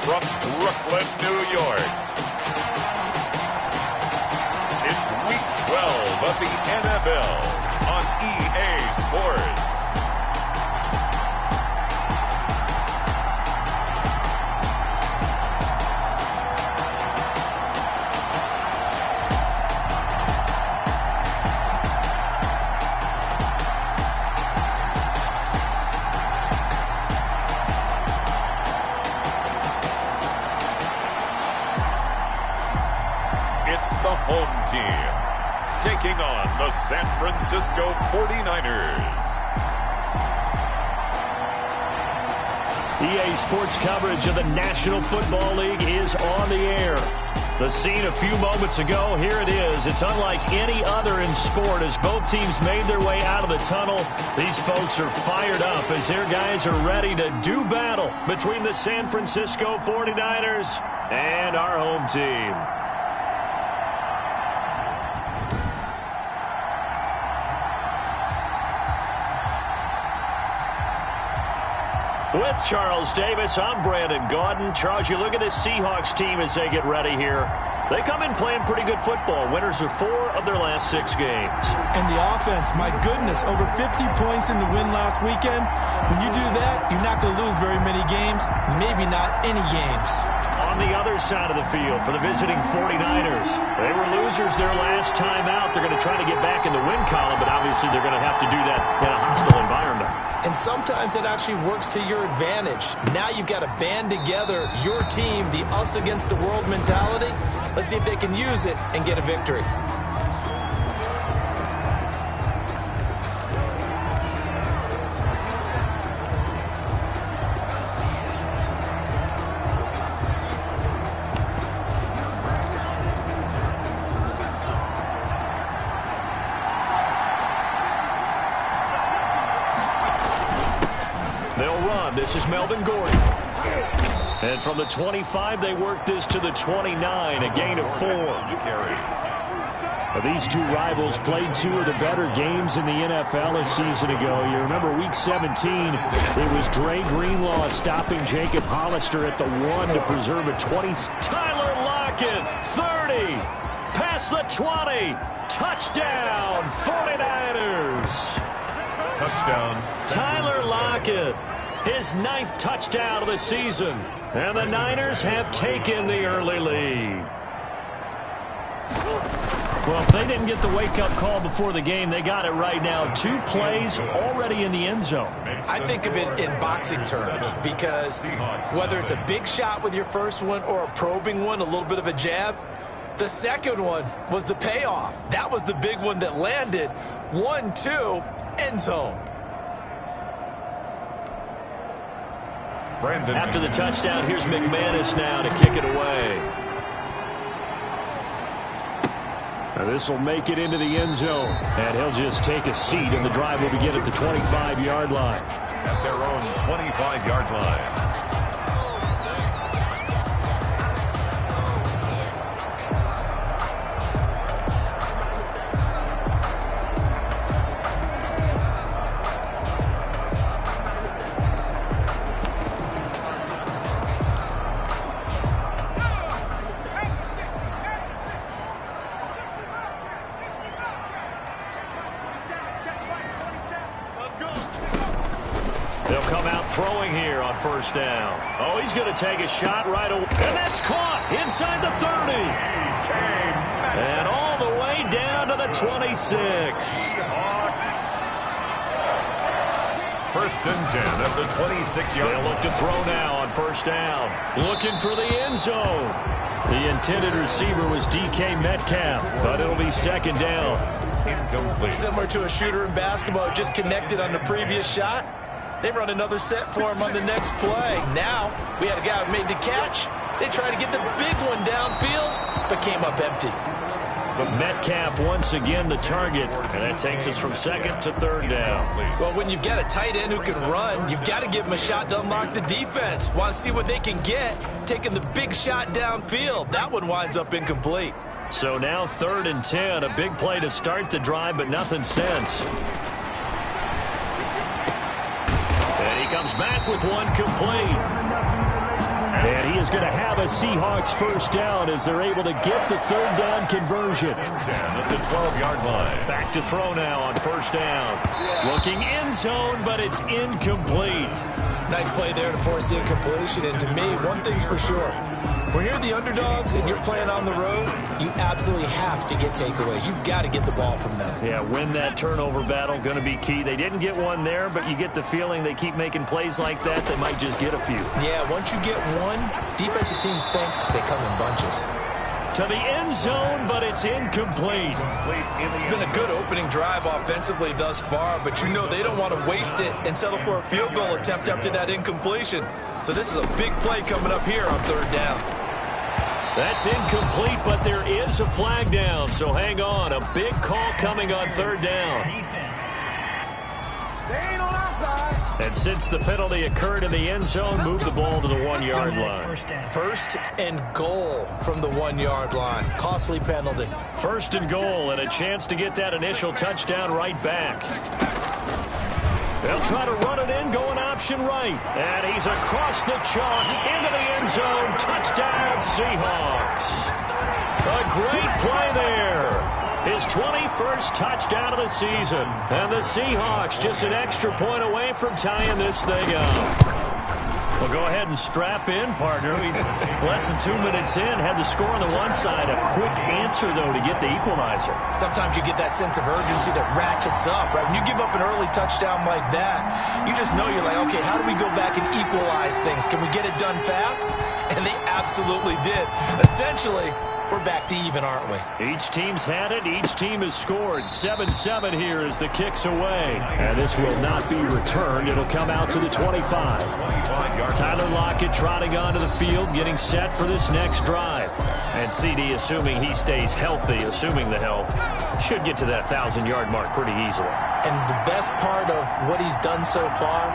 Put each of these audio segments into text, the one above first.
from Brooklyn, New York. It's Week 12 of the NFL on EA Sports. It's the home team taking on the San Francisco 49ers. EA Sports coverage of the National Football League is on the air. The scene a few moments ago, here it is. It's unlike any other in sport as both teams made their way out of the tunnel. These folks are fired up as their guys are ready to do battle between the San Francisco 49ers and our home team. With Charles Davis, I'm Brandon Gaudin. Charles, you look at this Seahawks team as they get ready here. They come in playing pretty good football. Winners of 4 of their last 6 games. And the offense, my goodness, over 50 points in the win last weekend. When you do that, you're not going to lose very many games, maybe not any games. On the other side of the field for the visiting 49ers, they were losers their last time out. They're going to try to get back in the win column, but obviously they're going to have to do that in a hostile environment. And sometimes that actually works to your advantage. Now you've got to band together your team, the us against the world mentality. Let's see if they can use it and get a victory. They'll run. This is Melvin Gordon. And from the 25, they work this to the 29, a gain of 4. Now, these two rivals played 2 of the better games in the NFL a season ago. You remember Week 17, it was Dre Greenlaw stopping Jacob Hollister at the 1 to preserve a 20. Tyler Lockett, 30, past the 20, touchdown, 49ers. Touchdown. Tyler Lockett, his 9th touchdown of the season. And the Niners have taken the early lead. Well, if they didn't get the wake-up call before the game, they got it right now. 2 plays already in the end zone. I think of it in boxing terms because whether it's a big shot with your first one or a probing one, a little bit of a jab, the second one was the payoff. That was the big one that landed. 1-2, end zone. After the touchdown, here's McManus now to kick it away. Now this will make it into the end zone. And he'll just take a seat, and the drive will begin at the 25-yard line. At their own 25-yard line. They'll come out throwing here on first down. Oh, he's going to take a shot right away. And that's caught inside the 30. And all the way down to the 26. First and 10 at the 26-yard line. They'll look to throw now on first down. Looking for the end zone. The intended receiver was DK Metcalf, but it'll be second down. Incomplete. Similar to a shooter in basketball, just connected on the previous shot. They run another set for him on the next play. Now, we had a guy who made the catch. They tried to get the big one downfield, but came up empty. But Metcalf once again the target, and that takes us from second to third down. Well, when you've got a tight end who can run, you've got to give him a shot to unlock the defense. Want to see what they can get, taking the big shot downfield. That one winds up incomplete. So now 3rd and 10, a big play to start the drive, but nothing since. And he comes back with one complete. And he is is going to have a Seahawks first down as they're able to get the third down conversion. 10 at the 12-yard line. Back to throw now on first down. Looking end zone, but it's incomplete. Nice play there to force the incompletion. And to me, one thing's for sure. When you're the underdogs and you're playing on the road, you absolutely have to get takeaways. You've got to get the ball from them. Yeah, win that turnover battle, going to be key. They didn't get one there, but you get the feeling they keep making plays like that, they might just get a few. Yeah, once you get one, defensive teams think they come in bunches. To the end zone, but it's incomplete. It's been a good opening drive offensively thus far, but you know they don't want to waste it and settle for a field goal attempt after that incompletion. So this is a big play coming up here on third down. That's incomplete, but there is a flag down, so hang on. A big call coming on third down. And since the penalty occurred in the end zone, move the ball to the 1-yard line. First and goal from the 1-yard line. Costly penalty. First and goal, and a chance to get that initial touchdown right back. They'll try to run it in, going option right. And he's across the chalk into the end zone. Touchdown, Seahawks. A great play there. His 21st touchdown of the season. And the Seahawks just an extra point away from tying this thing up. Well, go ahead and strap in, partner. Less than 2 minutes in, had the score on the one side. A quick answer, though, to get the equalizer. Sometimes you get that sense of urgency that ratchets up, right? When you give up an early touchdown like that, you just know you're like, okay, how do we go back and equalize things? Can we get it done fast? And they absolutely did. Essentially, we're back to even, aren't we? Each team's had it. Each team has scored. 7-7 here as the kick's away. And this will not be returned. It'll come out to the 25. Tyler Lockett trotting onto the field, getting set for this next drive. And CD, assuming he stays healthy, assuming the health, should get to that 1,000-yard mark pretty easily. And the best part of what he's done so far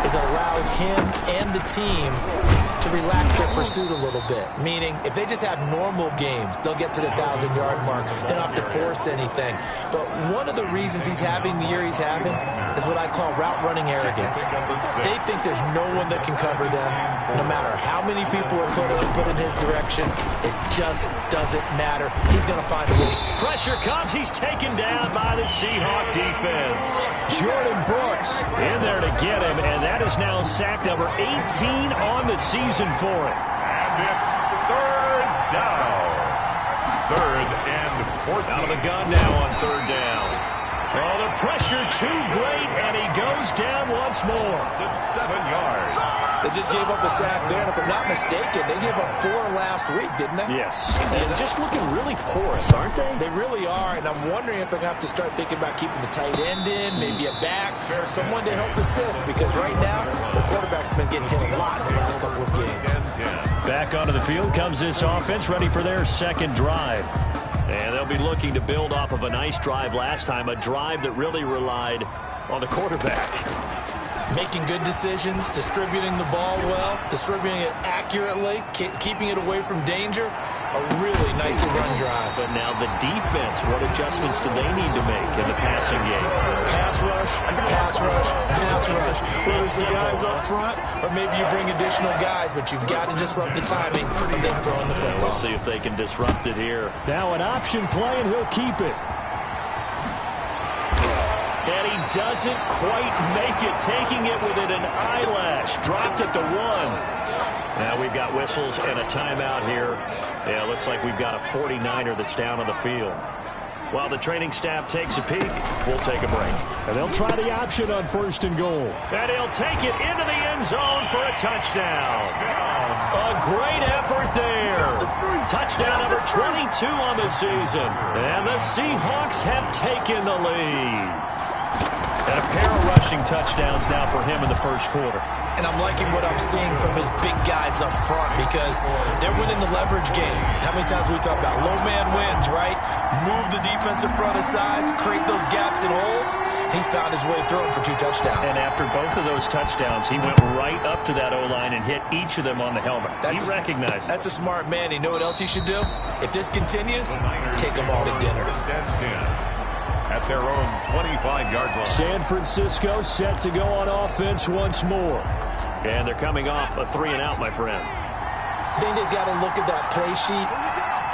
is it allows him and the team to relax their pursuit a little bit. Meaning, if they just have normal games, they'll get to the 1,000-yard mark. They don't have to force anything. But one of the reasons he's having the year he's having is what I call route running arrogance. They think there's no one that can cover them. No matter how many people are put in his direction, it just doesn't matter. He's going to find a way. Pressure comes. He's taken down by the Seahawk defense. Jordan Brooks in there to get him, and that is now sack number 18 on the season for it. And it's third down. Third and fourth. Out of the gun now on third down. Oh, the pressure too great, and he goes down once more. It's 7 yards. They just gave up a sack there, and if I'm not mistaken, they gave up 4 last week, didn't they? Yes. And just looking really porous, aren't they? They really are, and I'm wondering if they're going to have to start thinking about keeping the tight end in, maybe a back, someone to help assist, because right now, the quarterback's been getting hit a lot in the last couple of games. Back onto the field comes this offense, ready for their second drive. And they'll be looking to build off of a nice drive last time, a drive that really relied on the quarterback. Making good decisions, distributing the ball well, distributing it accurately, keeping it away from danger. A really nicely run drive. But now the defense, what adjustments do they need to make in the passing game? Pass rush, pass rush, pass rush. Whether it's the guys up front or maybe you bring additional guys, but you've got to disrupt the timing of them throwing the football. We'll see if they can disrupt it here. Now an option play, and he'll keep it. And he doesn't quite make it, taking it within an eyelash. Dropped at the 1. Now we've got whistles and a timeout here. Yeah, looks like we've got a 49er that's down on the field. While the training staff takes a peek, we'll take a break. And they'll try the option on first and goal. And he'll take it into the end zone for a touchdown. A great effort there. Touchdown number 22 on the season. And the Seahawks have taken the lead. And a pair of rushing touchdowns now for him in the first quarter. And I'm liking what I'm seeing from his big guys up front because they're winning the leverage game. How many times we talk about low man wins, right? Move the defensive front aside, create those gaps and holes. He's found his way through them for 2 touchdowns. And after both of those touchdowns, he went right up to that O-line and hit each of them on the helmet. He recognized it. That's a smart man. You know what else he should do? If this continues, take them all to dinner. At their own 25-yard line. San Francisco set to go on offense once more. And they're coming off a 3-and-out, my friend. I think they've got to look at that play sheet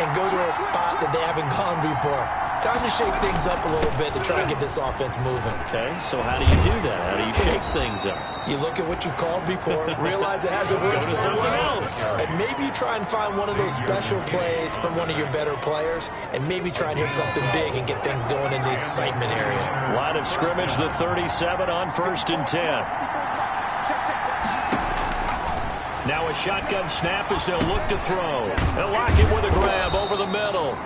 and go to a spot that they haven't gone before. Time to shake things up a little bit to try and get this offense moving. Okay, so how do you do that? How do you shake things up? You look at what you've called before, realize it hasn't worked so well, and maybe you try and find one of those special plays from one of your better players, and maybe try and hit something big and get things going in the excitement area. Line of scrimmage, the 37 on 1st and 10. Now a shotgun snap as they'll look to throw. They'll lock it with a grab over the middle.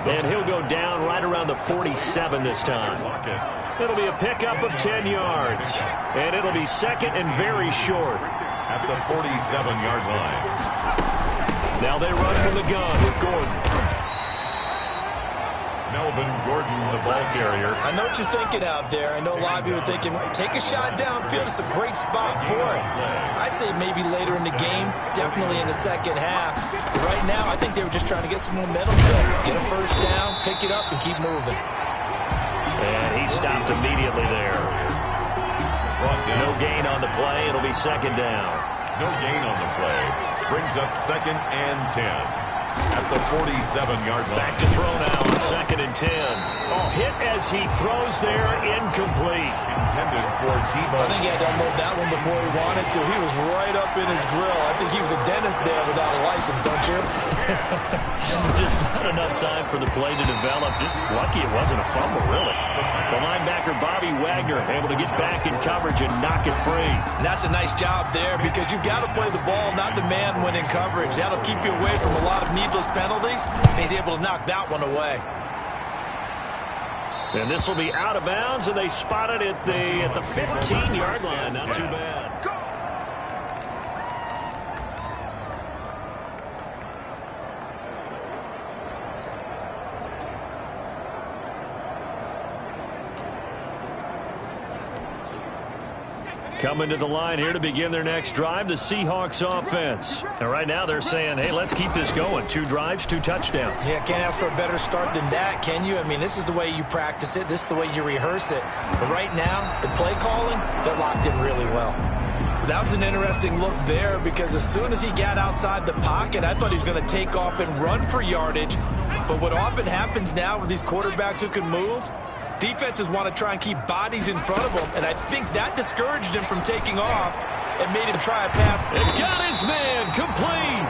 And he'll go down right around the 47 this time. It'll be a pickup of 10 yards. And it'll be second and very short. At the 47-yard line. Now they run from the gun with Gordon. Melvin Gordon, the ball carrier. I know what you're thinking out there. I know a lot of you are thinking, take a shot downfield. It's a great spot for it. I'd say maybe later in the game, definitely in the second half. But right now, I think they were just trying to get some momentum built. Get a first down, pick it up, and keep moving. And he stopped immediately there. No gain on the play. It'll be second down. No gain on the play. Brings up second and 10. At the 47-yard line. Back to throw now on second and 10. Oh, hit as he throws there, incomplete. Intended for Debo. I think he had to unload that one before he wanted to. He was right up in his grill. I think he was a dentist there without a license, don't you? Just not enough time for the play to develop. Just lucky it wasn't a fumble, really. The linebacker, Bobby Wagner, able to get back in coverage and knock it free. And that's a nice job there because you've got to play the ball, not the man when in coverage. That'll keep you away from a lot of needless penalties, and he's able to knock that one away. And this will be out of bounds, and they spot it at the 15-yard line. Not too bad. Coming to the line here to begin their next drive, the Seahawks offense. And right now they're saying, hey, let's keep this going. 2 drives, 2 touchdowns. Yeah, can't ask for a better start than that, can you? I mean, this is the way you practice it. This is the way you rehearse it. But right now, the play calling, they're locked in really well. That was an interesting look there because as soon as he got outside the pocket, I thought he was going to take off and run for yardage. But what often happens now with these quarterbacks who can move, defenses want to try and keep bodies in front of him, and I think that discouraged him from taking off and made him try a path. And got his man complete.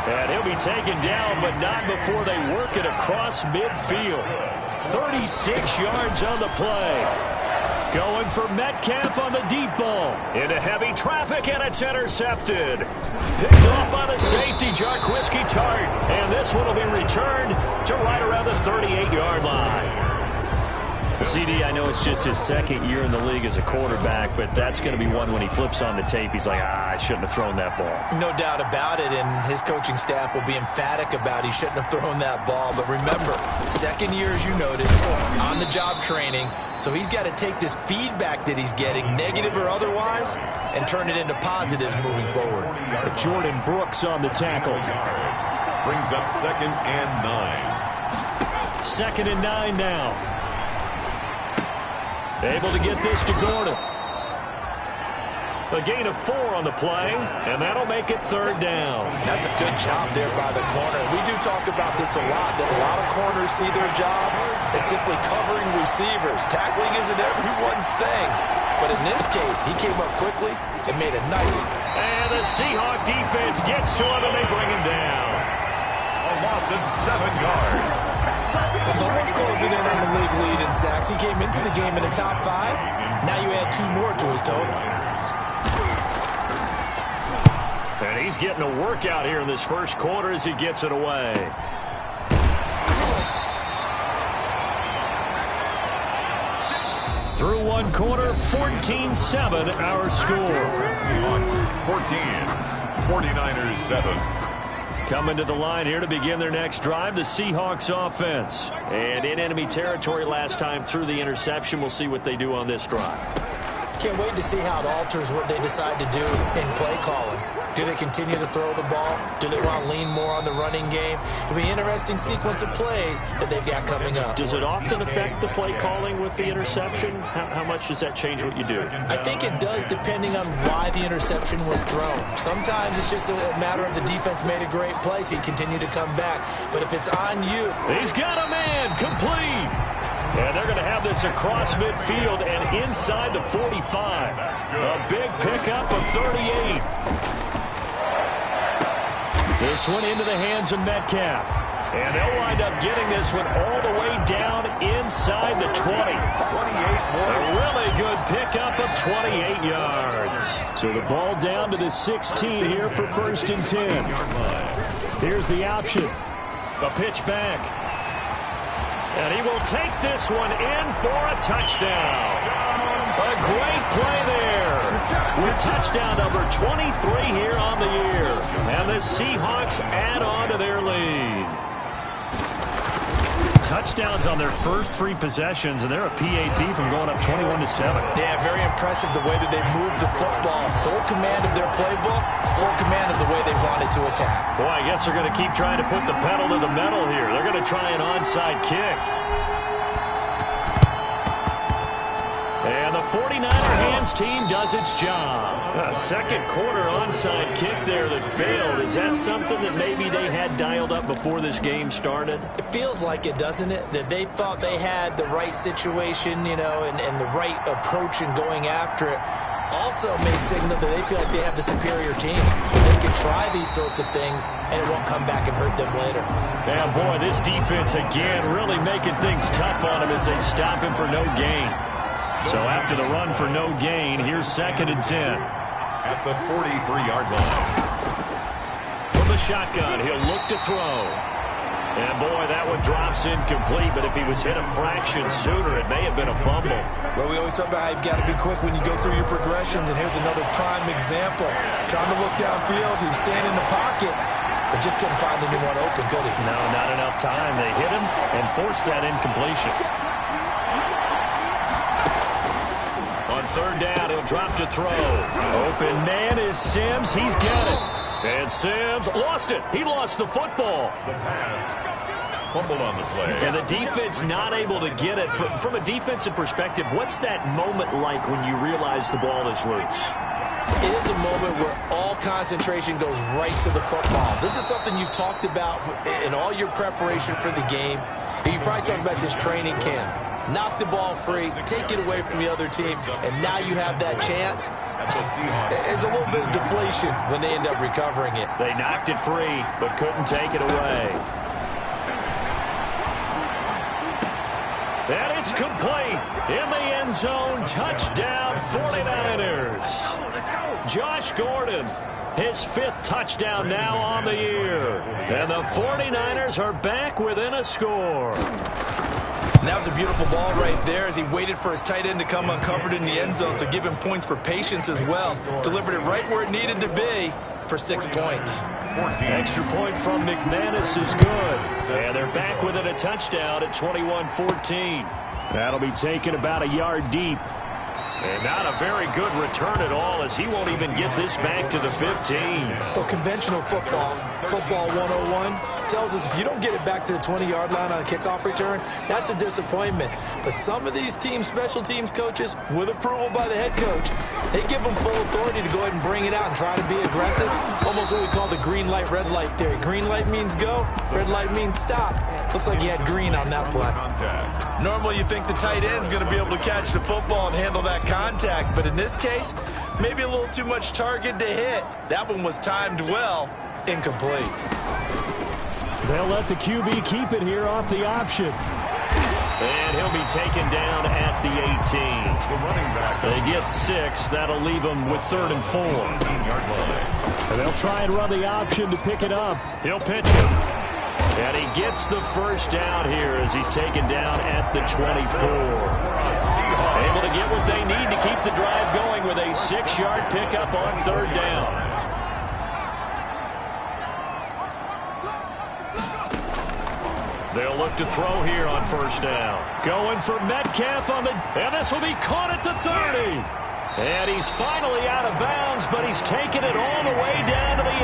And he'll be taken down, but not before they work it across midfield. 36 yards on the play. Going for Metcalf on the deep ball. Into heavy traffic, and it's intercepted. Picked off by the safety, Jarquiski Tart. And this one will be returned to right around the 38-yard line. CD, I know it's just his second year in the league as a quarterback, but that's going to be one when he flips on the tape. He's like, I shouldn't have thrown that ball. No doubt about it, and his coaching staff will be emphatic about he shouldn't have thrown that ball. But remember, second year, as you noted, on-the-job training, so he's got to take this feedback that he's getting, negative or otherwise, and turn it into positives moving forward. Jordan Brooks on the tackle. Brings up second and 9. Second and 9 now. Able to get this to Gordon. A gain of 4 on the play, and that'll make it third down. That's a good job there by the corner. We do talk about this a lot, that a lot of corners see their job as simply covering receivers. Tackling isn't everyone's thing. But in this case, he came up quickly and made a nice. And the Seahawk defense gets to him, and they bring him down. A loss of 7 yards. Well, someone's closing in on the league lead in sacks. He came into the game in the top 5. Now you add 2 more to his total. And he's getting a workout here in this first quarter as he gets it away. Through one quarter, 14-7 our score. Seahawks 14, 49ers 7. Coming to the line here to begin their next drive, the Seahawks offense. And in enemy territory last time through the interception. We'll see what they do on this drive. Can't wait to see how it alters what they decide to do in play calling. Do they continue to throw the ball? Do they want to lean more on the running game? It'll be an interesting sequence of plays that they've got coming up. Does it often affect the play calling with the interception? How much does that change what you do? I think it does, depending on why the interception was thrown. Sometimes it's just a matter of the defense made a great play, so you continue to come back. But if it's on you... He's got a man, complete. And they're going to have this across midfield and inside the 45. A big pickup of 38. This one into the hands of Metcalf. And they'll wind up getting this one all the way down inside the 20. A really good pickup of 28 yards. So the ball down to the 16 here for 1st and 10. Here's the option. A pitch back. And he will take this one in for a touchdown. A great play there. With touchdown number 23 here on the year. And the Seahawks add on to their lead. Touchdowns on their first 3 possessions, and they're a PAT from going up 21-7. Yeah, very impressive the way that they moved the football. Full command of their playbook, full command of the way they wanted to attack. Boy, I guess they're going to keep trying to put the pedal to the metal here. They're going to try an onside kick. And the 49er hands team does its job. A second quarter onside kick there that failed. Is that something that maybe they had dialed up before this game started? It feels like it, doesn't it? That they thought they had the right situation, you know, and the right approach in going after it. Also may signal that they feel like they have the superior team. They can try these sorts of things, and it won't come back and hurt them later. Yeah, boy, this defense, again, really making things tough on him as they stop him for no gain. So after the run for no gain, here's 2nd and 10. At the 43-yard line. From the shotgun, he'll look to throw. And, boy, that one drops incomplete, but if he was hit a fraction sooner, it may have been a fumble. Well, we always talk about how you've got to be quick when you go through your progressions, and here's another prime example. Trying to look downfield, he was standing in the pocket, but just couldn't find anyone open, could he? No, not enough time. They hit him and forced that incompletion. On 3rd down, he'll drop to throw. Open man is Sims. He's got it. And Sims lost it. He lost the football. The pass. Fumbled on the play. And the defense not able to get it. From a defensive perspective, what's that moment like when you realize the ball is loose? It is a moment where all concentration goes right to the football. This is something you've talked about in all your preparation for the game. And you probably talked about this training camp. Knock the ball free, take it away from the other team, and now you have that chance. There's a little bit of deflation when they end up recovering it. They knocked it free, but couldn't take it away. And it's complete. In the end zone, touchdown 49ers. Josh Gordon, his 5th touchdown now on the year. And the 49ers are back within a score. And that was a beautiful ball right there as he waited for his tight end to come uncovered in the end zone, so give him points for patience as well. Delivered it right where it needed to be for 6 points. Extra point from McManus is good. And they're back within a touchdown at 21-14. That'll be taken about a yard deep. And not a very good return at all as he won't even get this back to the 15. Well, conventional football 101, tells us if you don't get it back to the 20-yard line on a kickoff return, that's a disappointment. But some of these teams, special teams coaches, with approval by the head coach, they give them full authority to go ahead and bring it out and try to be aggressive. Almost what we call the green light, red light theory. Green light means go, red light means stop. Looks like you had green on that play. Normally you think the tight end's going to be able to catch the football and handle that contact, but in this case, maybe a little too much target to hit. That one was timed well, incomplete. They'll let the QB keep it here off the option. And he'll be taken down at the 18. The running back. They get 6. That'll leave them with 3rd and 4. And they'll try and run the option to pick it up. He'll pitch it. And he gets the first down here as he's taken down at the 24. Able to get what they need to keep the drive going with a 6-yard pickup on 3rd down. They'll look to throw here on 1st down. Going for Metcalf on the... And this will be caught at the 30. And he's finally out of bounds, but he's taken it all the way down to the 8.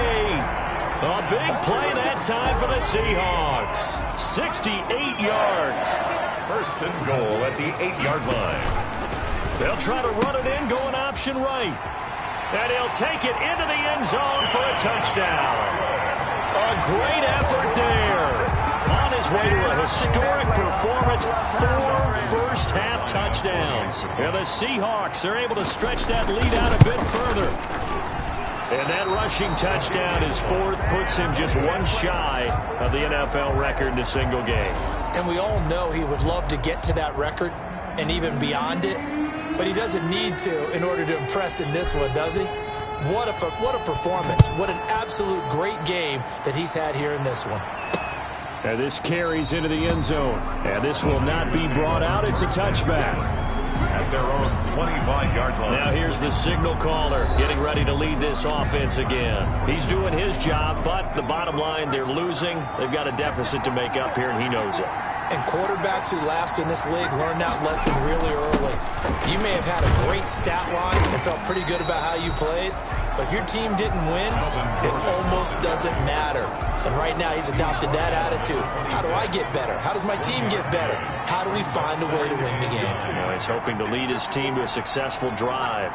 A big play that time for the Seahawks. 68 yards. First and goal at the 8-yard line. They'll try to run it in, going option right. And he'll take it into the end zone for a touchdown. A great effort there. On his way to a historic performance, 4 first-half touchdowns. And the Seahawks are able to stretch that lead out a bit further. And that rushing touchdown, his 4th, puts him just one shy of the NFL record in a single game. And we all know he would love to get to that record and even beyond it, but he doesn't need to in order to impress in this one, does he? What a performance. What an absolute great game that he's had here in this one. And this carries into the end zone. And this will not be brought out. It's a touchback. At their own 25-yard line. Now here's the signal caller getting ready to lead this offense again. He's doing his job, but the bottom line, they're losing. They've got a deficit to make up here, and he knows it. And quarterbacks who last in this league learn that lesson really early. You may have had a great stat line and felt pretty good about how you played, but if your team didn't win, it almost doesn't matter. And right now he's adopted that attitude. How do I get better? How does my team get better? How do we find a way to win the game? Well, he's hoping to lead his team to a successful drive.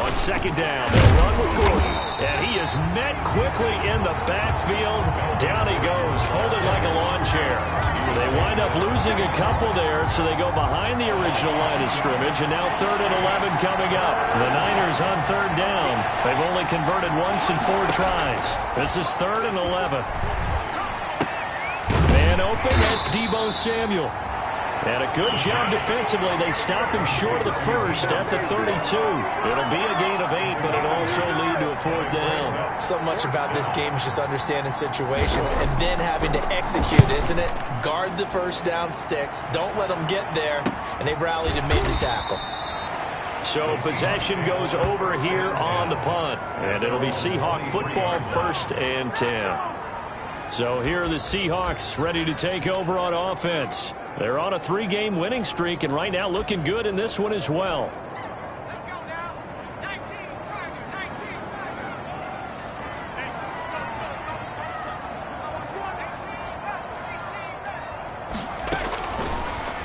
On second down, they'll run with Gordon. And he is met quickly in the backfield. Down he goes, folded like a lawn chair. They wind up losing a couple there, so they go behind the original line of scrimmage, and now 3rd and 11 coming up. The Niners on 3rd down. They've only converted once in 4 tries. This is 3rd and 11. Man open, that's Deebo Samuel. And a good job defensively. They stop him short of the first at the 32. It'll be a gain of 8, but it'll also lead to a 4th down. So much about this game is just understanding situations and then having to execute, isn't it? Guard the first down sticks. Don't let them get there. And they rallied and made the tackle. So possession goes over here on the punt. And it'll be Seahawk football, 1st and 10. So here are the Seahawks ready to take over on offense. They're on a 3-game winning streak, and right now looking good in this one as well. Let's go now. 19, target, 19.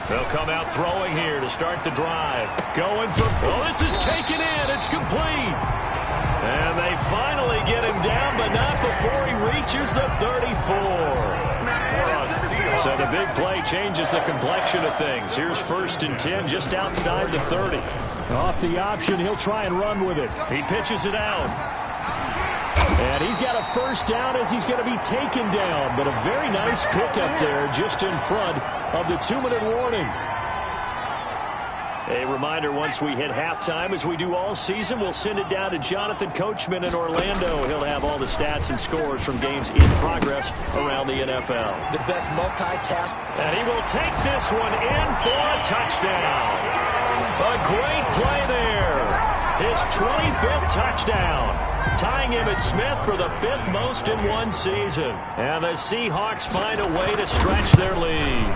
They'll come out throwing here to start the drive. Going for, oh, this is taken in. It's complete. And they finally get him down, but not before he reaches the 34. So the big play changes the complexion of things. Here's 1st and 10 just outside the 30. Off the option, he'll try and run with it. He pitches it out. And he's got a 1st down as he's going to be taken down. But a very nice pickup there just in front of the 2-minute warning. A reminder, once we hit halftime, as we do all season, we'll send it down to Jonathan Coachman in Orlando. He'll have all the stats and scores from games in progress around the NFL. The best multitask. And he will take this one in for a touchdown. A great play there. His 25th touchdown. Tying Emmitt Smith for the 5th most in one season. And the Seahawks find a way to stretch their lead.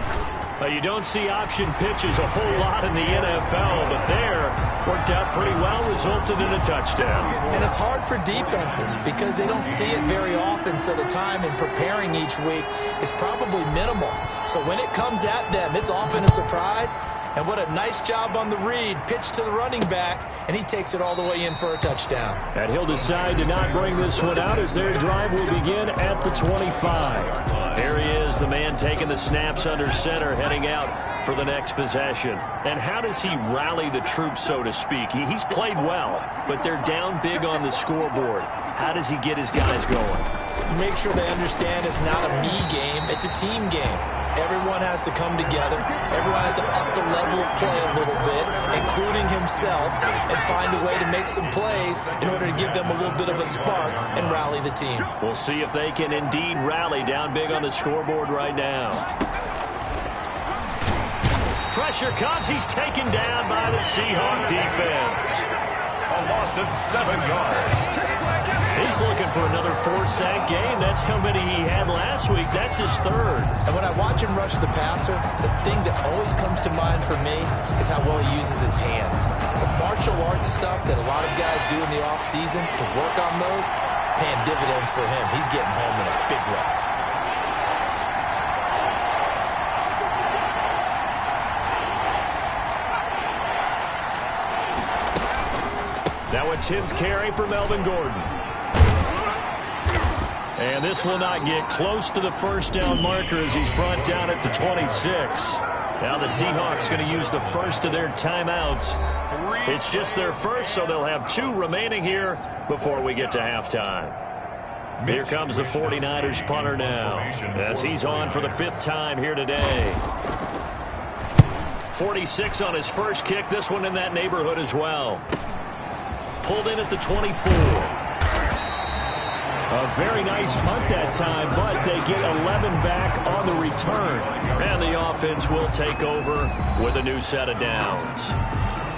You don't see option pitches a whole lot in the NFL, but there worked out pretty well, resulted in a touchdown. And it's hard for defenses because they don't see it very often, so the time in preparing each week is probably minimal. So when it comes at them, it's often a surprise. And what a nice job on the read. Pitch to the running back, and he takes it all the way in for a touchdown. And he'll decide to not bring this one out as their drive will begin at the 25. Here he is, the man taking the snaps under center, heading out for the next possession. And how does he rally the troops, so to speak? He's played well, but they're down big on the scoreboard. How does he get his guys going? Make sure they understand it's not a me game, it's a team game. Everyone has to come together. Everyone has to up the level of play a little bit, including himself, and find a way to make some plays in order to give them a little bit of a spark and rally the team. We'll see if they can indeed rally down big on the scoreboard right now. Pressure comes. He's taken down by the Seahawk defense. A loss of 7 yards. He's looking for another 4-sack game. That's how many he had last week. That's his third. And when I watch him rush the passer, the thing that always comes to mind for me is how well he uses his hands. The martial arts stuff that a lot of guys do in the offseason to work on those, paying dividends for him. He's getting home in a big way. Now a 10th carry for Melvin Gordon. And this will not get close to the first down marker as he's brought down at the 26. Now the Seahawks going to use the first of their timeouts. It's just their first, so they'll have 2 remaining here before we get to halftime. Here comes the 49ers punter now as he's on for the 5th time here today. 46 on his first kick. This one in that neighborhood as well. Pulled in at the 24. A very nice punt that time, but they get 11 back on the return. And the offense will take over with a new set of downs.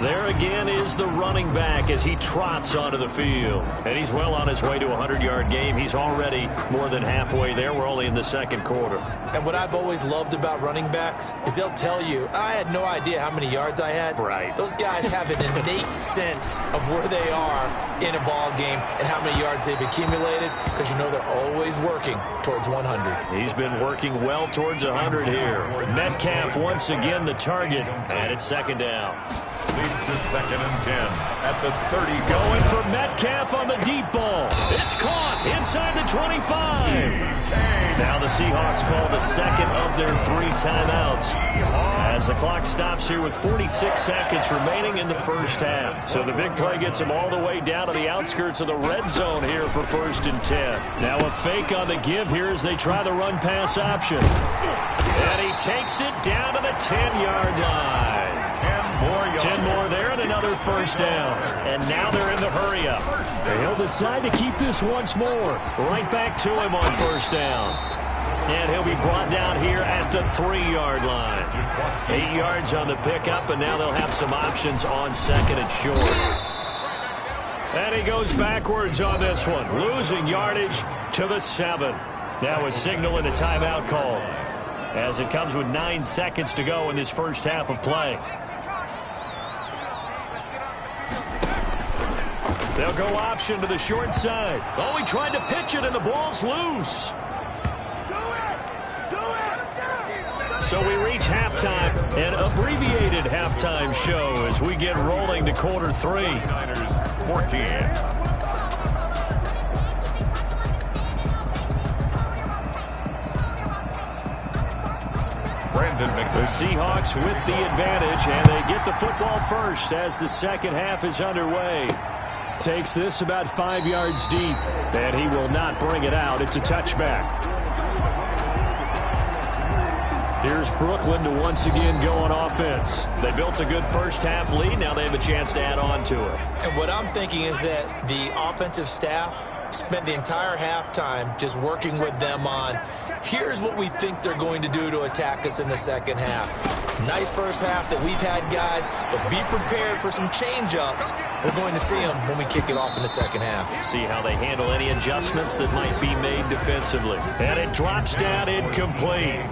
There again is the running back as he trots onto the field. And he's well on his way to a 100-yard game. He's already more than halfway there. We're only in the second quarter. And what I've always loved about running backs is they'll tell you, I had no idea how many yards I had. Right. Those guys have an innate sense of where they are in a ball game and how many yards they've accumulated because you know they're always working towards 100. He's been working well towards 100 here. Metcalf once again the target, and it's second down. Leads to 2nd and 10 at the 30. Going for Metcalf on the deep ball. It's caught inside the 25. Now the Seahawks call the second of their 3 timeouts as the clock stops here with 46 seconds remaining in the first half. So the big play gets them all the way down to the outskirts of the red zone here for 1st and 10. Now a fake on the give here as they try the run-pass option. And he takes it down to the 10-yard line. 10 more there and another first down. And now they're in the hurry-up. He'll decide to keep this once more. Right back to him on first down. And he'll be brought down here at the 3-yard line. 8 yards on the pickup, and now they'll have some options on 2nd and short. And he goes backwards on this one, losing yardage to the 7. Now a signal and a timeout call as it comes with 9 seconds to go in this first half of play. They'll go option to the short side. Oh, he tried to pitch it, and the ball's loose. So we reach halftime, an abbreviated halftime show as we get rolling to quarter 3. Niners 14. The Seahawks with the advantage, and they get the football first as the second half is underway. Takes this about 5 yards deep, and he will not bring it out. It's a touchback. Here's Brooklyn to once again go on offense. They built a good first half lead. Now they have a chance to add on to it. And what I'm thinking is that the offensive staff spent the entire halftime just working with them on, here's what we think they're going to do to attack us in the second half. Nice first half that we've had, guys, but be prepared for some change-ups. We're going to see them when we kick it off in the second half. See how they handle any adjustments that might be made defensively. And it drops down incomplete.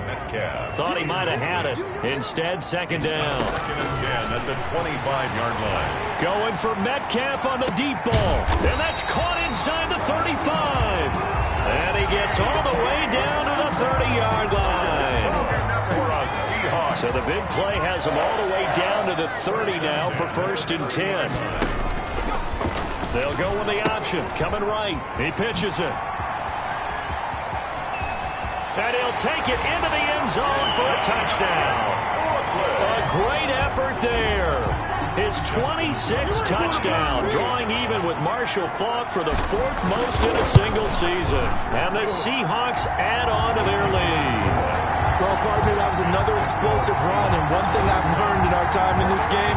Thought he might have had it. Instead, second down. 2nd and 10 at the 25-yard line. Going for Metcalf on the deep ball. And that's caught inside the 35. And he gets all the way down to the 30-yard line. For a Seahawks. So the big play has him all the way down to the 30 now for 1st and 10. They'll go with the option. Coming right. He pitches it. And he'll take it into the end zone for a touchdown. A great effort there. His 26th touchdown, drawing even with Marshall Faulk for the 4th most in a single season. And the Seahawks add on to their lead. Well, partner, that was another explosive run, and one thing I've learned in our time in this game,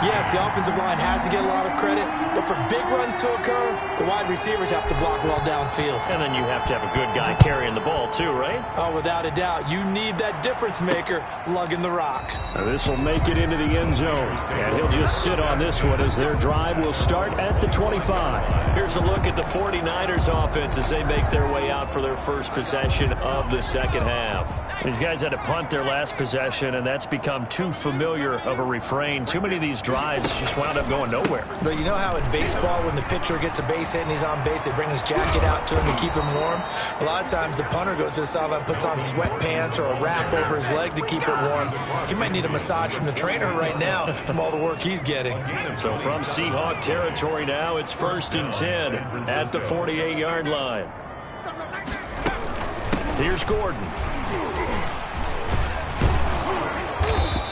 yes, the offensive line has to get a lot of credit, but for big runs to occur, the wide receivers have to block well downfield. And then you have to have a good guy carrying the ball too, right? Oh, without a doubt. You need that difference maker lugging the rock. This will make it into the end zone, and he'll just sit on this one as their drive will start at the 25. Here's a look at the 49ers offense as they make their way out for their first possession of the second half. These guys had to punt their last possession, and that's become too familiar of a refrain. Too many of these drives just wound up going nowhere. But you know how in baseball, when the pitcher gets a base hit and he's on base, they bring his jacket out to him to keep him warm? A lot of times the punter goes to the sideline, puts on sweatpants or a wrap over his leg to keep it warm. He might need a massage from the trainer right now from all the work he's getting. So from Seahawk territory now, it's 1st and 10 at the 48-yard line. Here's Gordon.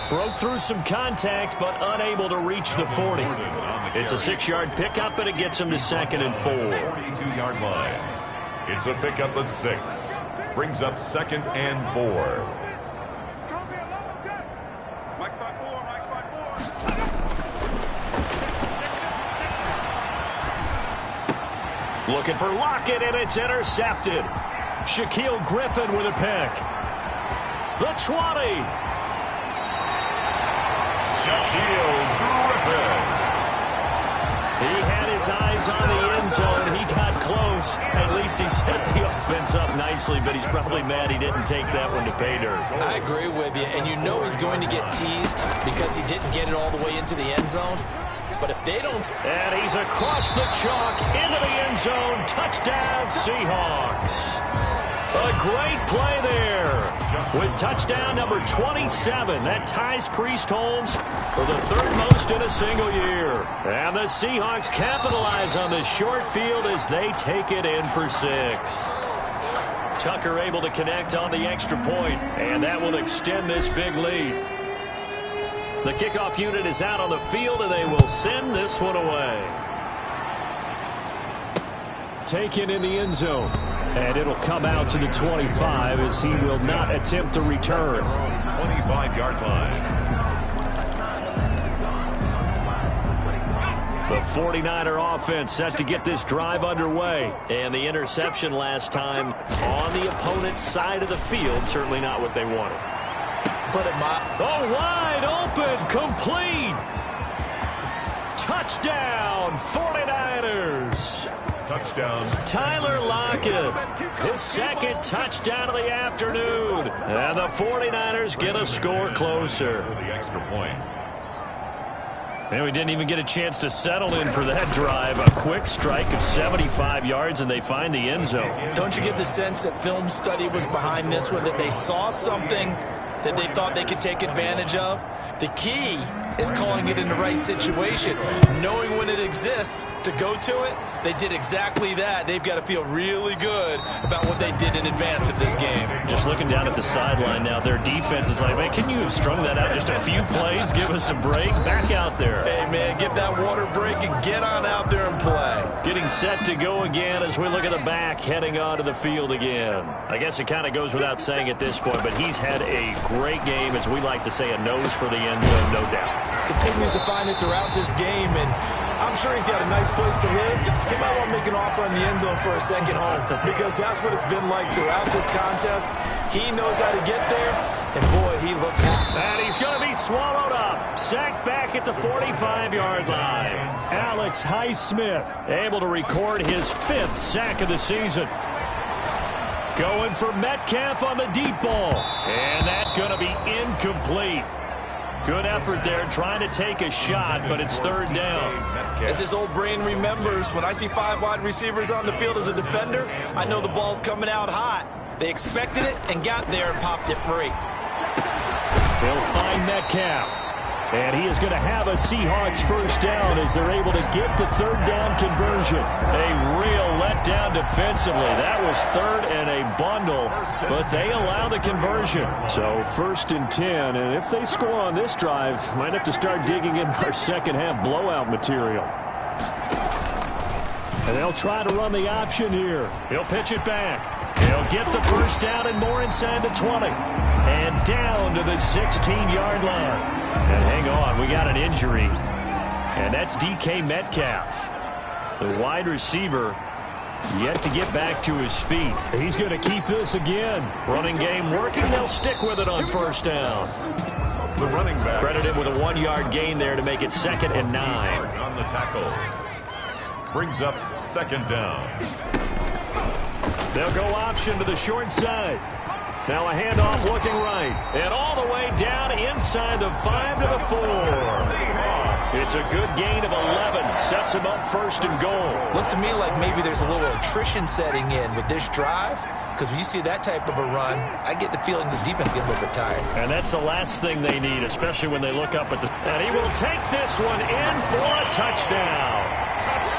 Broke through some contact, but unable to reach the 40. It's a 6-yard pickup, and it gets him to 2nd and 4. 42-yard line. It's a pickup of 6. Brings up 2nd and 4. It's going to be another day. Mike by 4, Mike by 4. Looking for Lockett, and it's intercepted. Shaquille Griffin with a pick. The 20. Shaquille Griffin. He had his eyes on the end zone. He got close. At least he set the offense up nicely, but he's probably mad he didn't take that one to pay dirt. I agree with you, and you know he's going to get teased because he didn't get it all the way into the end zone. But if they don't... And he's across the chalk into the end zone. Touchdown, Seahawks. A great play there. With touchdown number 27, that ties Priest Holmes for the 3rd most in a single year. And the Seahawks capitalize on this short field as they take it in for 6. Tucker able to connect on the extra point, and that will extend this big lead. The kickoff unit is out on the field, and they will send this one away. Taken in the end zone. And it'll come out to the 25 as he will not attempt to return. 25-yard line. The 49er offense set to get this drive underway. And the interception last time on the opponent's side of the field, certainly not what they wanted. Put it wide open, complete. Touchdown, 49ers. Touchdown. Tyler Lockett, his 2nd touchdown of the afternoon. And the 49ers get a score closer. The extra point. And we didn't even get a chance to settle in for that drive. A quick strike of 75 yards, and they find the end zone. Don't you get the sense that film study was behind this one, that they saw something that they thought they could take advantage of? The key is calling it in the right situation, knowing when it exists to go to it. They did exactly that. They've got to feel really good about what they did in advance of this game. Just looking down at the sideline now, their defense is like, man, can you have strung that out just a few plays? Give us a break. Back out there. Hey, man, give that water break and get on out there and play. Getting set to go again as we look at the back, heading onto the field again. I guess it kind of goes without saying at this point, but he's had a great game, as we like to say, a nose for the end zone, no doubt. Continues to find it throughout this game, and I'm sure he's got a nice place to live. He might want to make an offer on the end zone for a second home, because that's what it's been like throughout this contest. He knows how to get there, and boy, he looks happy. And he's going to be swallowed up. Sacked back at the 45-yard line. Alex Highsmith able to record his 5th sack of the season. Going for Metcalf on the deep ball. And that's going to be incomplete. Good effort there, trying to take a shot, but it's 3rd down. As his old brain remembers, when I see 5 wide receivers on the field as a defender, I know the ball's coming out hot. They expected it and got there and popped it free. They'll find Metcalf. And he is going to have a Seahawks 1st down as they're able to get the 3rd down conversion. A real letdown defensively. That was 3rd and a bundle, but they allow the conversion. So 1st and 10, and if they score on this drive, might have to start digging in our second half blowout material. And they'll try to run the option here. He'll pitch it back. He'll get the 1st down and more inside the 20. And down to the 16-yard line. And hang on, we got an injury. And that's DK Metcalf. The wide receiver yet to get back to his feet. He's going to keep this again. Running game working. They'll stick with it on first down. The running back. Credited with a 1-yard gain there to make it 2nd and 9. On the tackle. Brings up 2nd down. They'll go option to the short side. Now a handoff looking right. And all the way down inside the 5 to the 4. It's a good gain of 11. Sets him up 1st and goal. Looks to me like maybe there's a little attrition setting in with this drive. Because when you see that type of a run, I get the feeling the defense gets a little bit tired. And that's the last thing they need, especially when they look up at the... And he will take this one in for a touchdown.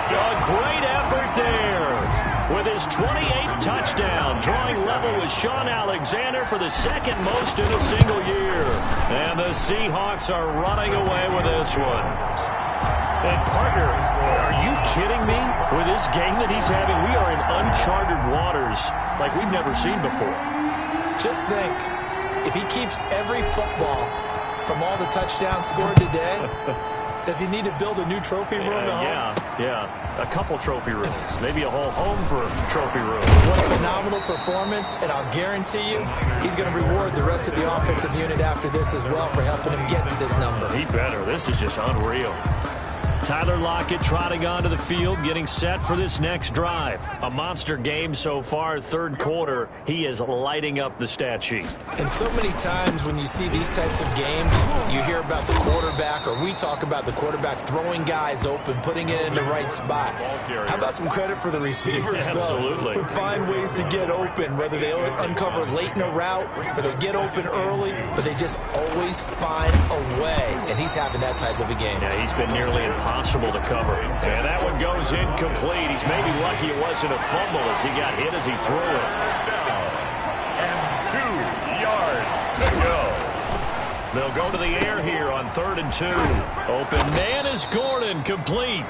A great effort there. With his 28th touchdown, drawing level with Sean Alexander for the 2nd most in a single year. And the Seahawks are running away with this one. And partner, are you kidding me? With this game that he's having, we are in uncharted waters like we've never seen before. Just think, if he keeps every football from all the touchdowns scored today, does he need to build a new trophy room at home? Yeah. A couple trophy rooms. Maybe a whole home for trophy rooms. What a phenomenal performance, and I'll guarantee you he's going to reward the rest of the offensive unit after this as well for helping him get to this number. He better. This is just unreal. Tyler Lockett trotting onto the field, getting set for this next drive. A monster game so far, 3rd quarter. He is lighting up the stat sheet. And so many times when you see these types of games, you hear about the quarterback, or we talk about the quarterback throwing guys open, putting it in the right spot. How about some credit for the receivers, though? Absolutely. Who find ways to get open, whether they uncover late in a route, or they get open early, but they just always find a way. And he's having that type of a game. Yeah, he's been nearly impossible to cover. And that one goes incomplete. He's maybe lucky it wasn't a fumble as he got hit as he threw it. And 2 yards to go. They'll go to the air here on 3rd and 2. Open man is Gordon, complete.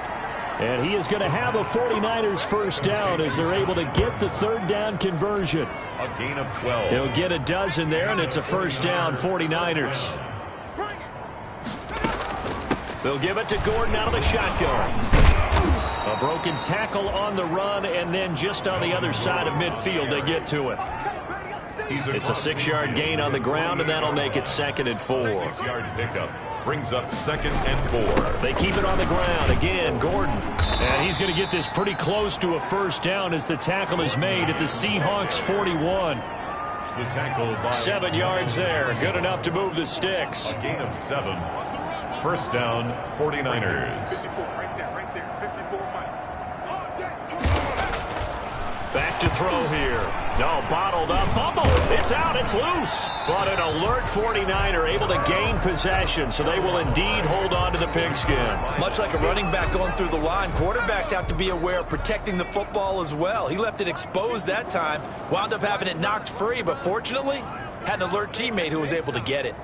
And he is going to have a 49ers first down as they're able to get the 3rd down conversion. A gain of 12. He'll get a dozen there, and it's a first down, 49ers. They'll give it to Gordon out of the shotgun. A broken tackle on the run, and then just on the other side of midfield, they get to it. It's a 6-yard gain on the ground, and that'll make it 2nd and 4. 6-yard pickup brings up 2nd and 4. They keep it on the ground. Again, Gordon. And he's going to get this pretty close to a first down as the tackle is made at the Seahawks 41. The tackle by 7 yards there. Good enough to move the sticks. a gain of 7. First down, 49ers. 54, right there, 54, Mike. Back to throw here. No, bottled up. Fumble. It's out. It's loose. But an alert 49er able to gain possession, so they will indeed hold on to the pigskin. Much like a running back going through the line, quarterbacks have to be aware of protecting the football as well. He left it exposed that time, wound up having it knocked free, but fortunately, had an alert teammate who was able to get it.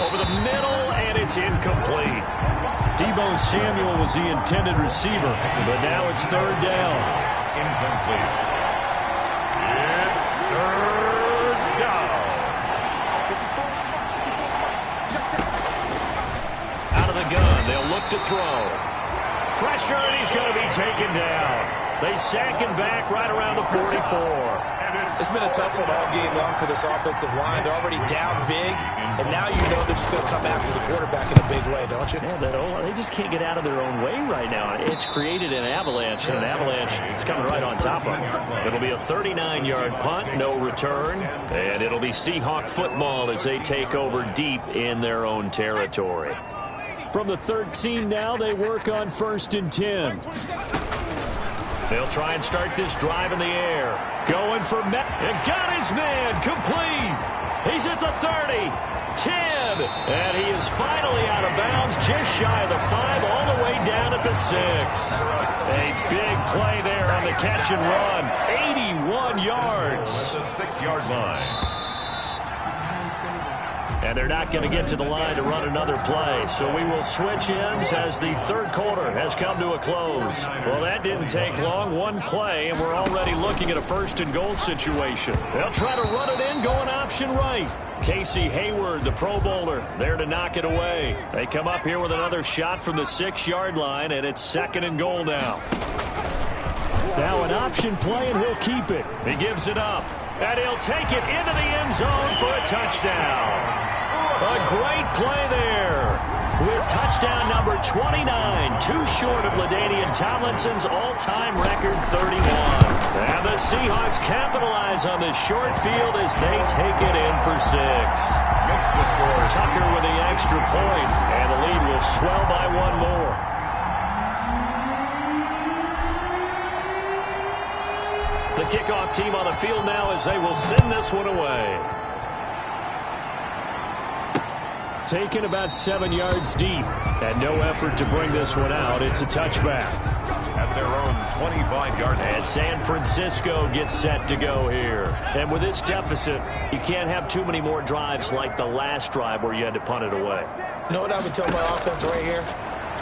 Over the middle, and it's incomplete. Deebo Samuel was the intended receiver, but now it's 3rd down. Incomplete. It's 3rd down. Out of the gun, they'll look to throw. Pressure, and he's going to be taken down. They sack him back right around the 44. It's been a tough one all game long for this offensive line. They're already down big, and now you know they're just going to come after the quarterback in a big way, don't you? Yeah, they just can't get out of their own way right now. It's created an avalanche, and an avalanche is coming right on top of them. It'll be a 39-yard punt, no return, and it'll be Seahawk football as they take over deep in their own territory. From the 13 now, they work on 1st and 10. They'll try and start this drive in the air. Going for Met. And got his man complete. He's at the 30, 10. And he is finally out of bounds, just shy of the 5, all the way down at the 6. A big play there on the catch and run. 81 yards. At the 6-yard line. And they're not going to get to the line to run another play. So we will switch ends as the third quarter has come to a close. Well, that didn't take long. One play, and we're already looking at a first-and-goal situation. They'll try to run it in, going option right. Casey Hayward, the Pro Bowler, there to knock it away. They come up here with another shot from the 6-yard line, and it's 2nd and goal now. Now an option play, and he'll keep it. He gives it up, and he'll take it into the end zone for a touchdown. A great play there with touchdown number 29, too short of LaDainian Tomlinson's all-time record 31. And the Seahawks capitalize on this short field as they take it in for 6. Makes the score. Tucker with the extra point, and the lead will swell by one more. The kickoff team on the field now as they will send this one away. Taken about 7 yards deep, and no effort to bring this one out. It's a touchback. At their own 25-yard line. And San Francisco gets set to go here. And with this deficit, you can't have too many more drives like the last drive where you had to punt it away. You know what I would tell my offense right here?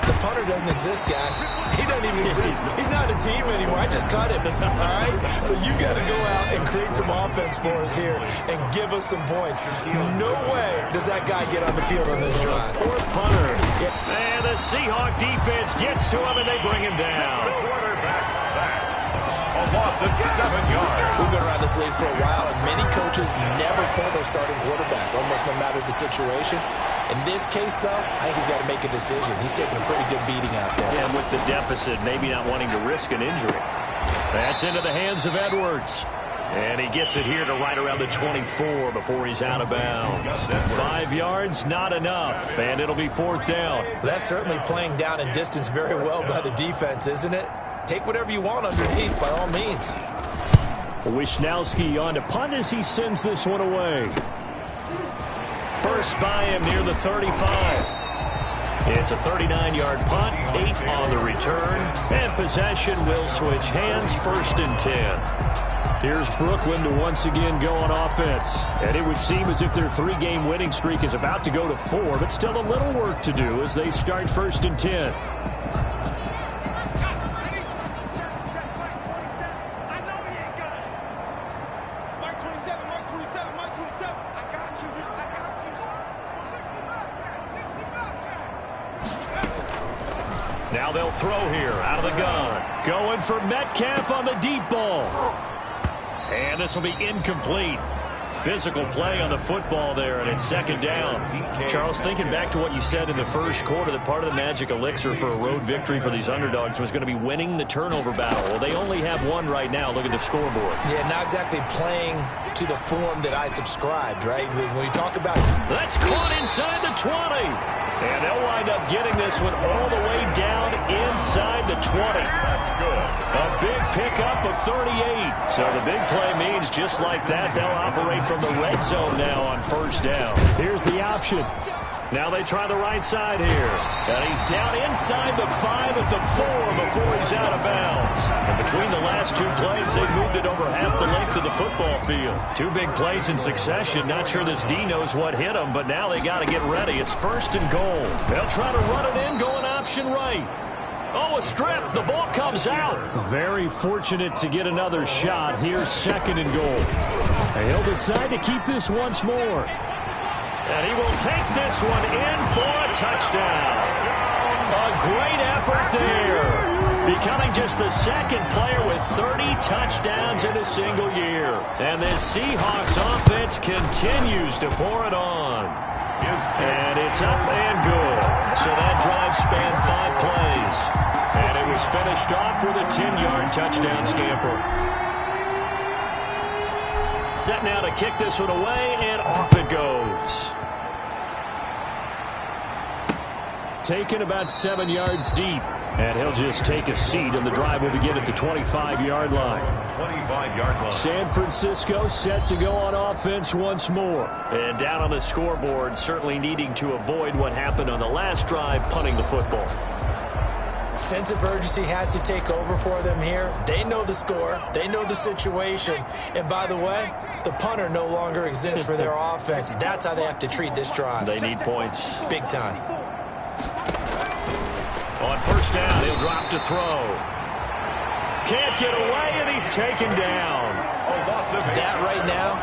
The punter doesn't exist, guys. He doesn't even exist. He's not a team anymore. I just cut him, all right? So you got to go out and create some offense for us here and give us some points. No way does that guy get on the field on this drive. Poor punter. And the Seahawk defense gets to him, and they bring him down. Quarterback sack. A loss of 7 yards. We've been around this league for a while, and many coaches never pull their starting quarterback, almost no matter the situation. In this case, though, I think he's got to make a decision. He's taking a pretty good beating out there. And with the deficit, maybe not wanting to risk an injury. That's into the hands of Edwards. And he gets it here to right around the 24 before he's out of bounds. 5 yards, not enough, and it'll be 4th down. That's certainly playing down and distance very well by the defense, isn't it? Take whatever you want underneath, by all means. Wisnowski on to punt as he sends this one away. First by him near the 35. It's a 39-yard punt, 8 on the return, and possession will switch hands, 1st and 10. Here's Brooklyn to once again go on offense. And it would seem as if their 3-game winning streak is about to go to 4, but still a little work to do as they start 1st and 10. Now they'll throw here out of the gun. Going for Metcalf on the deep ball. And this will be incomplete. Physical play on the football there, and it's 2nd down. Charles, thinking back to what you said in the first quarter, that part of the magic elixir for a road victory for these underdogs was going to be winning the turnover battle. Well, they only have one right now. Look at the scoreboard. Yeah, not exactly playing to the form that I subscribed, right? When you talk about... That's caught inside the 20. And they'll wind up getting this one all the way down inside the 20. That's good. A big pickup of 38. So the big play means just like that, they'll operate from the red zone now on 1st down. Here's the option. Now they try the right side here. And he's down inside the 5 at the 4 before he's out of bounds. And between the last 2 plays, they moved it over half the length of the football field. 2 big plays in succession. Not sure this D knows what hit him, but now they got to get ready. It's 1st and goal. They'll try to run it in, going option right. Oh, a strip. The ball comes out. Very fortunate to get another shot. Here's 2nd and goal. And he'll decide to keep this once more. And he will take this one in for a touchdown. A great effort there. Becoming just the 2nd player with 30 touchdowns in a single year. And this Seahawks offense continues to pour it on. And it's up and good. So that drive spanned 5 plays. And it was finished off with a 10-yard touchdown scamper. Set now to kick this one away, and off it goes. Taken about 7 yards deep. And he'll just take a seat, and the drive will begin at the 25-yard line. 25-yard line. San Francisco set to go on offense once more. And down on the scoreboard, certainly needing to avoid what happened on the last drive, punting the football. Sense of urgency has to take over for them here. They know the score. They know the situation. And by the way, the punter no longer exists for their offense. That's how they have to treat this drive. They need points. Big time. On first down, he'll drop to throw. Can't get away, and he's taken down. That right now,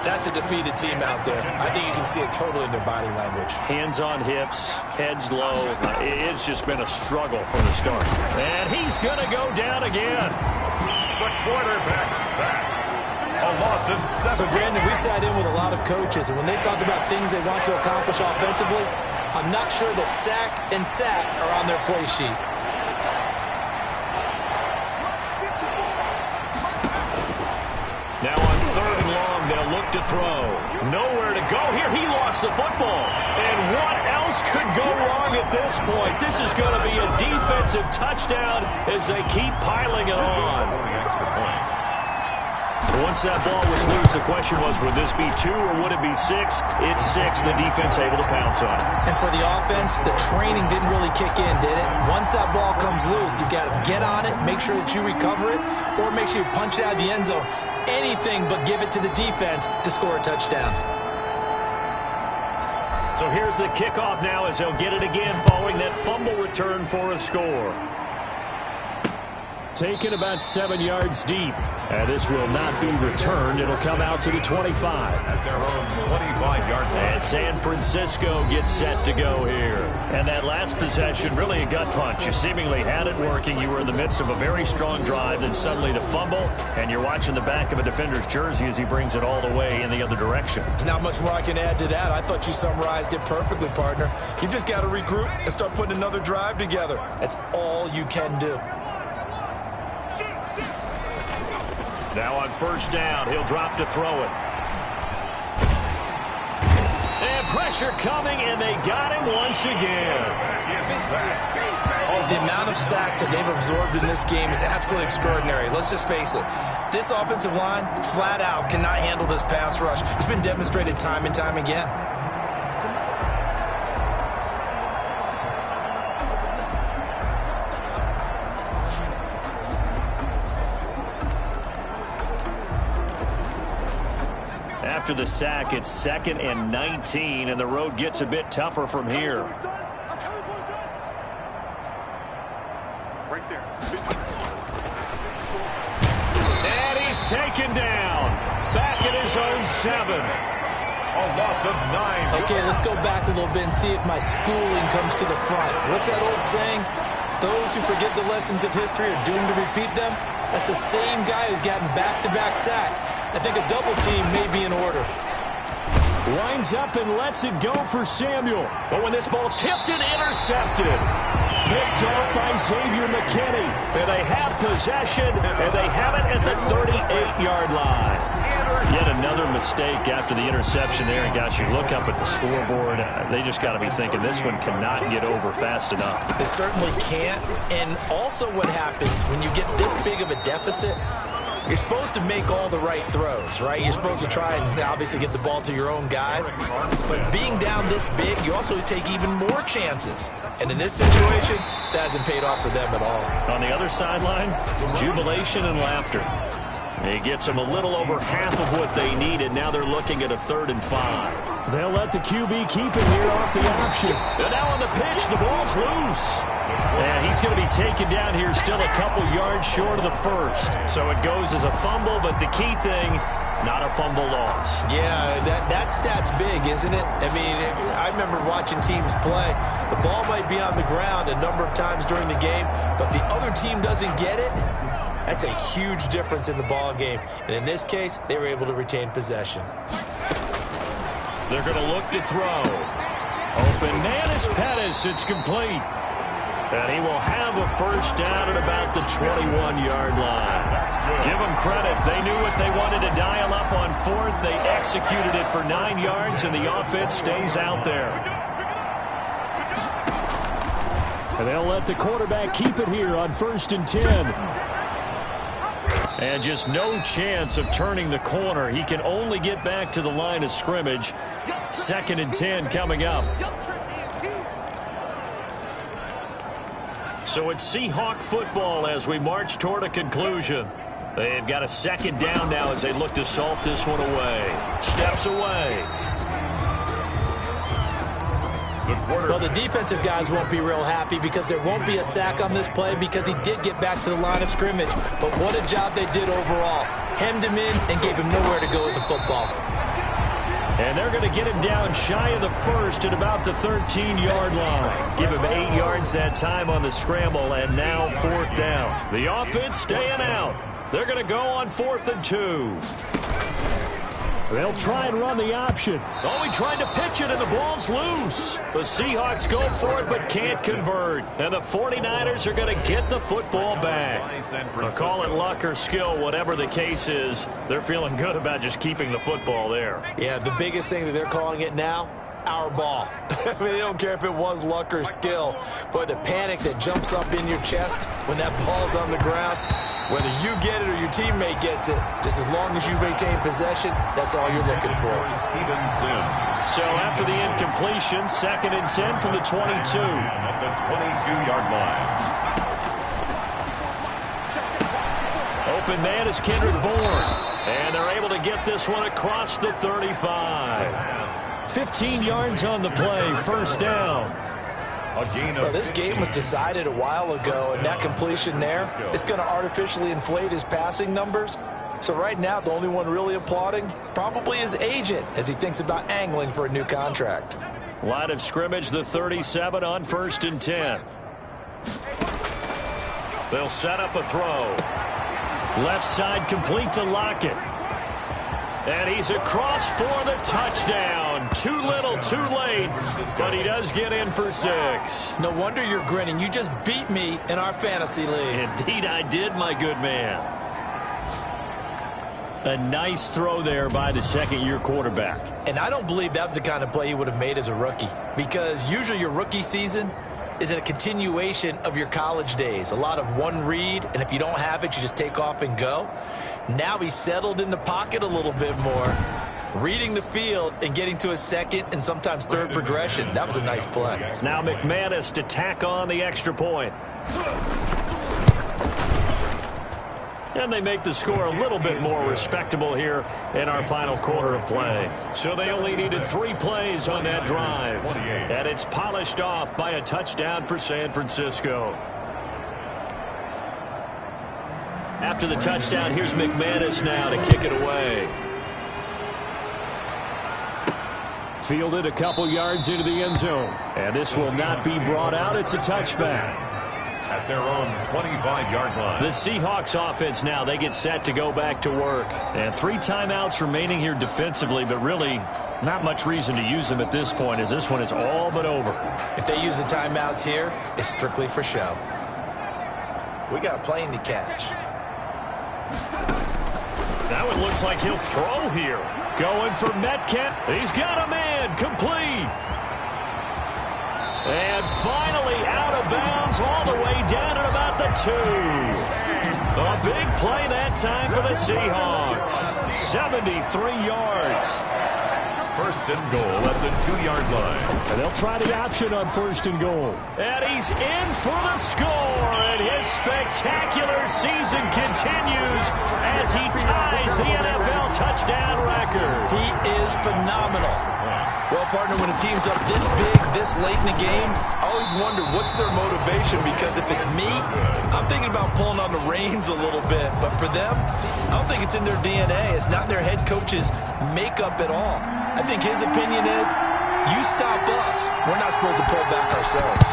that's a defeated team out there. I think you can see it totally in their body language. Hands on hips, heads low. It's just been a struggle from the start. And he's going to go down again. The quarterback sacked. A loss of 7. So, Brandon, we sat in with a lot of coaches, and when they talk about things they want to accomplish offensively, I'm not sure that sack and sack are on their play sheet. Now on third and long, they'll look to throw. Nowhere to go here. He lost the football. And what else could go wrong at this point? This is going to be a defensive touchdown as they keep piling it on. Once that ball was loose, the question was, would this be 2 or would it be 6? It's 6. The defense able to pounce on it. And for the offense, the training didn't really kick in, did it? Once that ball comes loose, you've got to get on it, make sure that you recover it, or make sure you punch it out of the end zone. Anything but give it to the defense to score a touchdown. So here's the kickoff now as they'll get it again following that fumble return for a score. Taken about 7 yards deep. And this will not be returned. It'll come out to the 25. At their own 25-yard line. And San Francisco gets set to go here. And that last possession, really a gut punch. You seemingly had it working. You were in the midst of a very strong drive. Then suddenly the fumble. And you're watching the back of a defender's jersey as he brings it all the way in the other direction. There's not much more I can add to that. I thought you summarized it perfectly, partner. You've just got to regroup and start putting another drive together. That's all you can do. Now on first down, he'll drop to throw it. And pressure coming, and they got him once again. The amount of sacks that they've absorbed in this game is absolutely extraordinary. Let's just face it. This offensive line, flat out, cannot handle this pass rush. It's been demonstrated time and time again. After the sack, it's 2nd and 19, and the road gets a bit tougher from here. Right there. And he's taken down. Back at his own 7. A loss of 9. Okay, let's go back a little bit and see if my schooling comes to the front. What's that old saying? Those who forget the lessons of history are doomed to repeat them. That's the same guy who's gotten back-to-back sacks. I think a double team may be in order. Winds up and lets it go for Samuel. But when this ball's tipped and intercepted. Picked off by Xavier McKinney. And they have possession, and they have it at the 38-yard line. Yet another mistake after the interception there. And gosh, you look up at the scoreboard, they just got to be thinking this one cannot get over fast enough. It certainly can't. And also what happens when you get this big of a deficit, you're supposed to make all the right throws, right? You're supposed to try and obviously get the ball to your own guys. But being down this big, you also take even more chances. And in this situation, that hasn't paid off for them at all. On the other sideline, jubilation and laughter. He gets them a little over half of what they needed. Now they're looking at a 3rd and 5. They'll let the QB keep it here off the option. And now on the pitch, the ball's loose. And he's going to be taken down here still a couple yards short of the first. So it goes as a fumble, but the key thing, not a fumble loss. Yeah, that stat's big, isn't it? I mean, I remember watching teams play. The ball might be on the ground a number of times during the game, but the other team doesn't get it. That's a huge difference in the ball game. And in this case, they were able to retain possession. They're going to look to throw. Open Nanis Pettis. It's complete. And he will have a first down at about the 21-yard line. Give them credit. They knew what they wanted to dial up on 4th. They executed it for 9 yards, and the offense stays out there. And they'll let the quarterback keep it here on 1st and 10. And just no chance of turning the corner. He can only get back to the line of scrimmage. 2nd and 10 coming up. So it's Seahawk football as we march toward a conclusion. They've got a second down now as they look to salt this one away. Steps away. Well, the defensive guys won't be real happy because there won't be a sack on this play because he did get back to the line of scrimmage. But what a job they did overall. Hemmed him in and gave him nowhere to go with the football. And they're going to get him down shy of the first at about the 13-yard line. Give him 8 yards that time on the scramble, and now 4th down. The offense staying out. They're going to go on 4th and 2. They'll try and run the option. Oh, he tried to pitch it, and the ball's loose. The Seahawks go for it, but can't convert. And the 49ers are going to get the football back. I'll call it luck or skill, whatever the case is. They're feeling good about just keeping the football there. Yeah, the biggest thing that they're calling it now, our ball. I mean, they don't care if it was luck or skill, but the panic that jumps up in your chest when that ball's on the ground, whether you get it or your teammate gets it, just as long as you maintain possession, that's all you're looking for. So after the incompletion, 2nd and 10 from the 22. At the 22-yard line. Open man is Kendrick Bourne. And they're able to get this one across the 35. 15 yards on the play, 1st down. Well, this game was decided a while ago, and that completion there is going to artificially inflate his passing numbers. So right now, the only one really applauding probably his agent as he thinks about angling for a new contract. Line of scrimmage, the 37 on 1st and 10. They'll set up a throw. Left side complete to Lockett. And he's across for the touchdown. Too little, too late, but he does get in for 6. No wonder you're grinning. You just beat me in our fantasy league. Indeed I did, my good man. A nice throw there by the second-year quarterback. And I don't believe that was the kind of play he would have made as a rookie, because usually your rookie season is a continuation of your college days. A lot of one read, and if you don't have it, you just take off and go. Now he's settled in the pocket a little bit more, reading the field and getting to a second and sometimes third progression. That was a nice play. Now McManus to tack on the extra point. And they make the score a little bit more respectable here in our final quarter of play. So they only needed 3 plays on that drive. And it's polished off by a touchdown for San Francisco. After the touchdown, here's McManus now to kick it away. Fielded a couple yards into the end zone. And this will not be brought out. It's a touchback. At their own 25-yard line. The Seahawks offense now, they get set to go back to work. And 3 timeouts remaining here defensively, but really not much reason to use them at this point as this one is all but over. If they use the timeouts here, it's strictly for show. We got a plane to catch. Now it looks like he'll throw here. Going for Metcalf. He's got a man. Complete. And finally out of bounds all the way down at about the 2. A big play that time for the Seahawks. 73 yards. 1st and goal at the 2-yard line. And they'll try the option on 1st and goal. And he's in for the score. And his spectacular season continues as he ties the NFL touchdown record. He is phenomenal. Well, partner, when a team's up this big, this late in the game, I always wonder what's their motivation, because if it's me, I'm thinking about pulling on the reins a little bit. But for them, I don't think it's in their DNA. It's not in their head coach's makeup at all. I think his opinion is, you stop us. We're not supposed to pull back ourselves.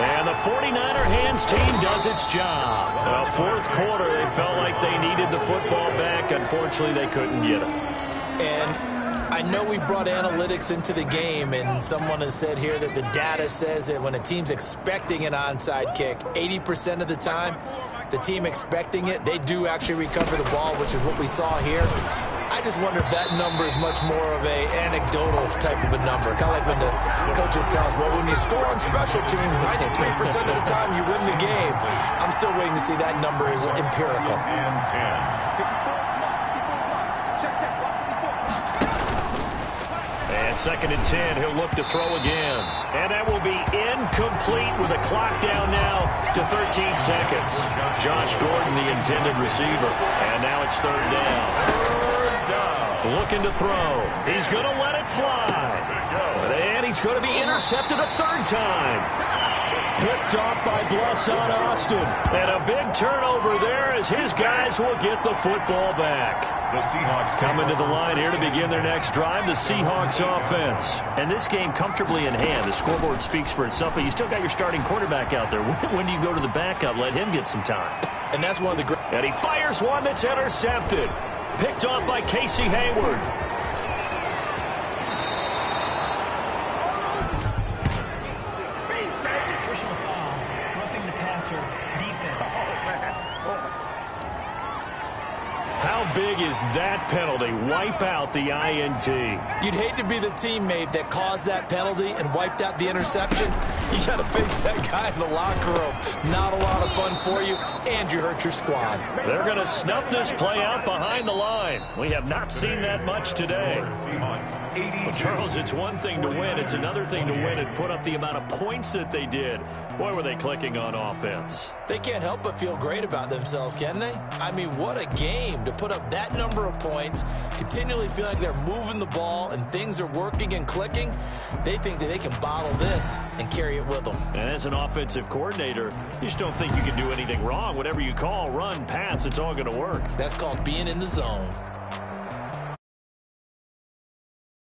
And the 49er hands team does its job. 4th quarter, they felt like they needed the football back. Unfortunately, they couldn't get it. And I know we brought analytics into the game, and someone has said here that the data says that when a team's expecting an onside kick, 80% of the time, the team expecting it, they do actually recover the ball, which is what we saw here. I just wonder if that number is much more of a anecdotal type of a number. Kind of like when the coaches tell us, well, when you score on special teams, 93% of the time you win the game. I'm still waiting to see that number is empirical. 2nd and 10. He'll look to throw again. And that will be incomplete with a clock down now to 13 seconds. Josh Gordon, the intended receiver. And now it's 3rd down. Looking to throw. He's going to let it fly. And he's going to be intercepted a 3rd time. Picked off by Blesson Austin. And a big turnover there as his guys will get the football back. The Seahawks coming to the line here to begin their next drive, the Seahawks offense. And this game comfortably in hand. The scoreboard speaks for itself, but you still got your starting quarterback out there. When do you go to the backup? Let him get some time. And that's one of the great. And he fires one that's intercepted. Picked off by Casey Hayward. Personal foul, roughing the passer, defense. How big is that penalty? Wipe out the INT. You'd hate to be the teammate that caused that penalty and wiped out the interception. You got to face that guy in the locker room. Not a lot of fun for you, and you hurt your squad. They're going to snuff this play out behind the line. We have not seen that much today. Well, Charles, it's one thing to win. It's another thing to win and put up the amount of points that they did. Boy, were they clicking on offense. They can't help but feel great about themselves, can they? I mean, what a game to put up that number of points, continually feel like they're moving the ball and things are working and clicking. They think that they can bottle this and carry it with them. And as an offensive coordinator, you just don't think you can do anything wrong. Whatever you call, run, pass, it's all going to work. That's called being in the zone.